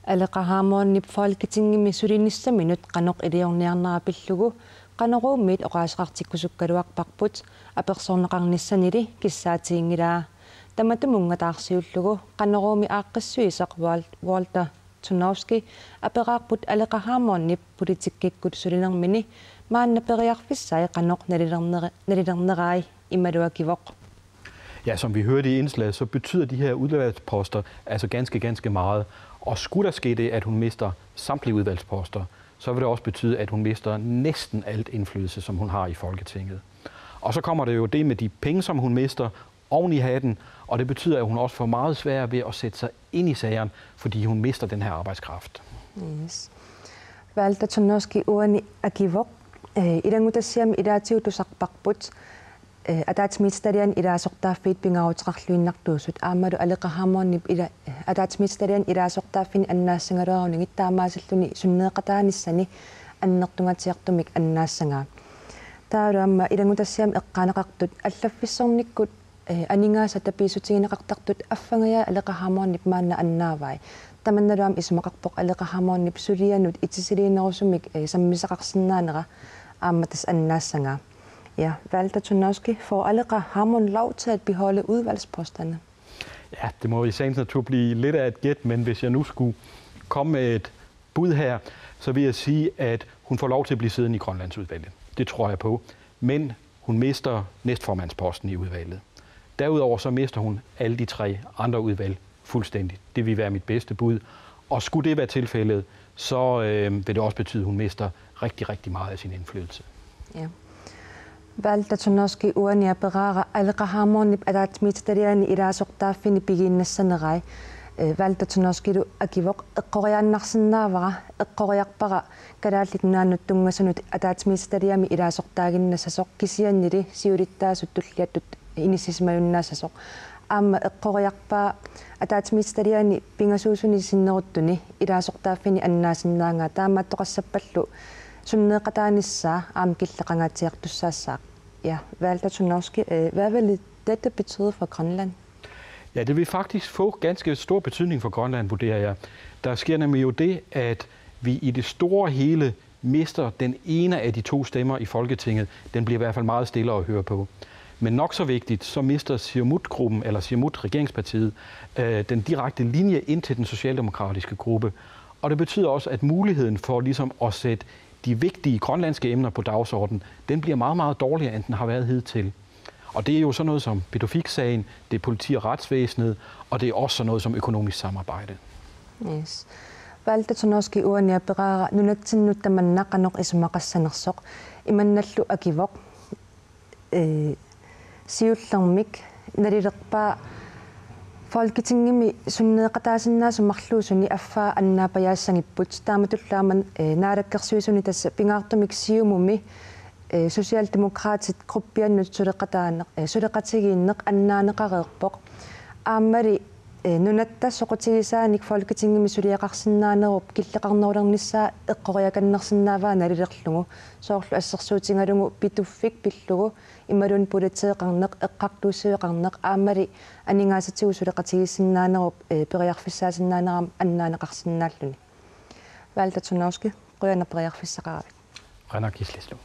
Алеқарhaamууннип фаалкитингими сулиниссаминут қанеқ илиорниарнерапиллугу қанерууммит оқаасеқартиккусуккалуарпарпут аперсорнеқарниссанили киссаатиингилаа таматумунгатаарсиуллугу қанерууми ааққиссуисақ Walter Tunovsky апераарпут алеқарhaamууннип политиккиккут сулинермини мааннапериарфиссаи қанеқ налилернерай ималуакивоқ. Ja, som vi hørte i indslaget, så betyder de her udvalgsposter altså ganske meget. Og skulle der ske det, at hun mister samtlige udvalgsposter, så vil det også betyde, at hun mister næsten alt indflydelse, som hun har i Folketinget. Og så kommer det jo det med de penge, som hun mister oven i hatten, og det betyder, at hun også får meget svært ved at sætte sig ind i sagerne, fordi hun mister den her arbejdskraft. Yes. Walter Tunovsky uani akivok ilangutassiam ilaatiutusarparput атаатмитсталиан илаасортааффит пингаутеқарлуиннартуусут аамалу алеқарhaamууннип ила атаатмитсталиан илаасортааффини аннаассангалуарунигит таамаасаллуни суннеқатааниссани аннертунгатиартумик аннаассангаа таалуамма илангутассиам эққаанеқартут аллаффиссорниккут анингааса тапиисутигинеқартартут аффангая алеқарhaamууннип маанна аннаавай таманналуам исумақарпоқ алеқарhaamууннип сулианут итсисилиинерусумик саммисақарсинаанера ааматас аннаассангаа. Ja, Walter Tunovsky får alеқарhaamуун lov til at beholde udvalgsposterne? Ja, det må i sagens natur blive lidt af et gæt, men hvis jeg nu skulle komme med et bud her, så vil jeg sige, at hun får lov til at blive siddende i Grønlandsudvalget. Det tror jeg på. Men hun mister næstformandsposten i udvalget. Derudover så mister hun alle de 3 andre udvalg fuldstændigt. Det vil være mit bedste bud. Og skulle det være tilfældet, så vil det også betyde, at hun mister rigtig meget af sin indflydelse. Ja. Walter Tunovsky uania perara alеқарhaamууннип атаатмитсталиани илаасортааффини пигииннассанерай Walter Tunovsky акивоқ эққориааннарсинаавара эққориарпара калааллит нааннуттунгасунут атаатмитсталиами илаасортаагиннасасоқ кисианнили сиулиттаасут туллиаттут иниссисмаюннаассасоқ аама эққориарпаа атаатмитсталиани пингасуусуни синнеруттуни илаасортааффини аннаасиннаангаа таамааттоқассаппаллу суннеқатааниссаа аам киллеқангаатиартуссаассаа. Ja, Walter Tunovsky, hvad vil dette betyde for Grønland? Ja, det vil faktisk få ganske stor betydning for Grønland, vurderer jeg. Der sker nemlig jo det, at vi i det store hele mister den ene af de 2 stemmer i Folketinget. Den bliver i hvert fald meget stillere at høre på. Men nok så vigtigt, så mister Siumut-gruppen, eller Siumut-regeringspartiet, den direkte linje ind til den socialdemokratiske gruppe. Og det betyder også, at muligheden for ligesom at sætte de vigtige grønlandske emner på dagsordenen, den bliver meget dårligere, end den har været hidtil. Og det er jo sådan noget som Pituffik-sagen, det er politi- og retsvæsenet, og det er også sådan noget som økonomisk samarbejde. Yes. Walter Tunovsky uania perara nunatsinnuttamannaqqanoq isumaqassanersoq imannallu akivoq siullermik nalilerpaa Folketingimi sunneqataasinnaasu affaa annaapajaassangiput taamatullaaman naalakkersuisuni tassa pingaartumik siumumi sosialdemokraatit gruppiannut suleqatigiinneq annaaneqareerpoq aammali nunattassoqutigisaanik Folketingimi suliaqarsinnaanerup killeqarnerulernissaa eqqoriakannersinnaavaa nalilerlugu soorlu assersuutingalungu Pituffik pillugu immalun politeeqarneq eqqartuussiuqarneq aammali aningaasatigu suleqatigissinnaanerup periarfissaasinnaaneraam annaaneqarsinnaalluni Walter Tunovsky qoyanna periarfissaqaravik Rana Kislislu.